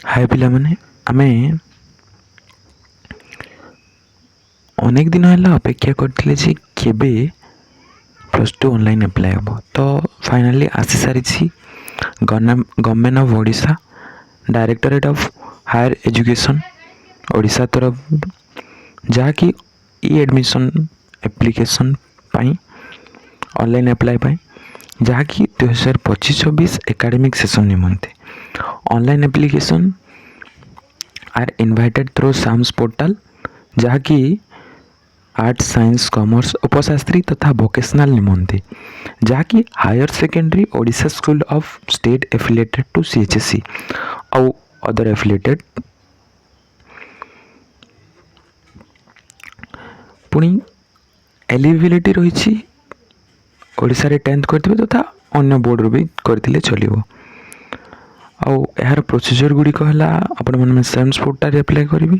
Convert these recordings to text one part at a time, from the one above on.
हाय पिलामाने आमे अनेक दिन है अपेक्षा करथिले जे केबे +2 ऑनलाइन अप्लाई हम तो फाइनली आसी सारी government of Odisha directorate of higher education Odisha तरफ जहाँकि ई एडमिशन एप्लिकेशन पाई ऑनलाइन अप्लाई पाई जहाँकि 2025-26 एकेडमिक सेशन निमंते online application are invited through SAMS portal जहाँकि आर्ट्स साइंस कॉमर्स उपशास्त्री तथा वोकेशनल निमंते जहाँकि higher secondary Odisha school of state affiliated to CHSC और अदर एफिलिएटेड पुणी एलिजिबिलिटी रही ओडिशा रे 10th करथिबे तथा अन्य बोर्ड रो भी करथिले चलिबो। आउ यार प्रोसीजर गुड़िक है आपण मैंने सेम्स पोर्टल अप्लाई करी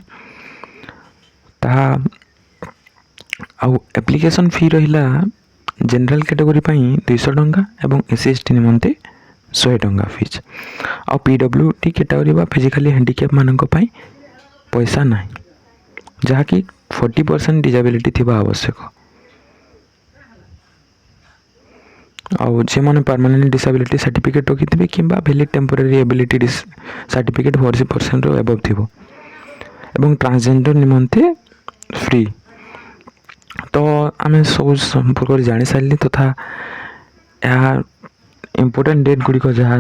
ताहा आउ एप्लिकेशन फी रहिला जनरल कैटेगरी 200 टंका एवं एससी एसटी निमंते 100 टंका फीस आउ पीडब्ल्यूडी कैटेगरी बा फिजिकली हैंडिकैप मानक पई पैसा नाही जहाँकि 40% डिजेबिलिटी थिबा आवश्यक आउ जे माने परमानेंट डिसेबिलिटी सर्टिफिकेट रखिथिबे किंबा वैलिड टेम्पोरेरी एबिलिटी सर्टिफिकेट 40% रो एबव थिबो एवं ट्रांसजेंडर निमंते फ्री तो आम सब संपर्क जानी सारे तथा यार इम्पोर्टेंट डेट गुड़िक जहाँ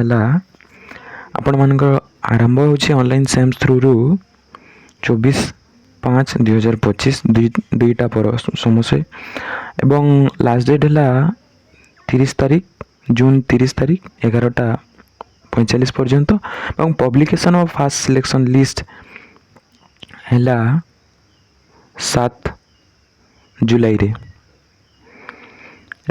आपण मान आरंभ होनलाइन सेम्स थ्रू 24/5/2025 दुईटा पर समस्या एवं लास्ट डेट है 30 तारीख जून 30 तारीख 11:45 पर्यंत एवं publication of first selection list है 7 जुलाई रे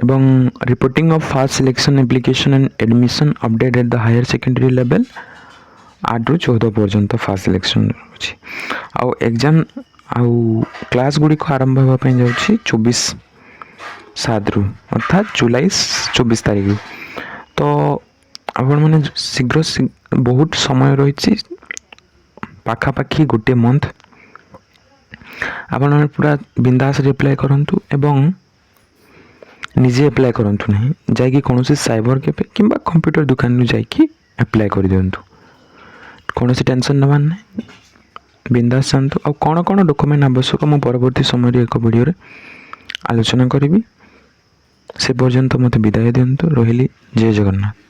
एवं reporting of first selection application and admission update at the higher secondary level 8 ରୁ 14 पर्यंत फास्ट सिलेक्शन अच्छी आउ एग्जाम आउ क्लास गुड़ी को आरंभ होगा जाऊँगी 24/7 ରୁ अर्थात जुलाई 24 तारीख ରୁ तो आपण मैंने शीघ्र बहुत समय रही पाखापाखि गोटे मंथ आपण पूरा बिंदास अप्लाई करंतु एवं निजे अप्लाई करंतु नहीं जाकि कौन साइबर कैफे किंबा कंप्यूटर दुकान में जाकि अप्लाई कर दिंतु कौन टेंशन नबार नहीं बिंदास जातु आ कौन कौन डॉक्यूमेंट आवश्यक मु परवर्ती समय एक वीडियो रे आलोचना करी से पर्यंत मत विदाय दिंतु रही जय जगन्नाथ।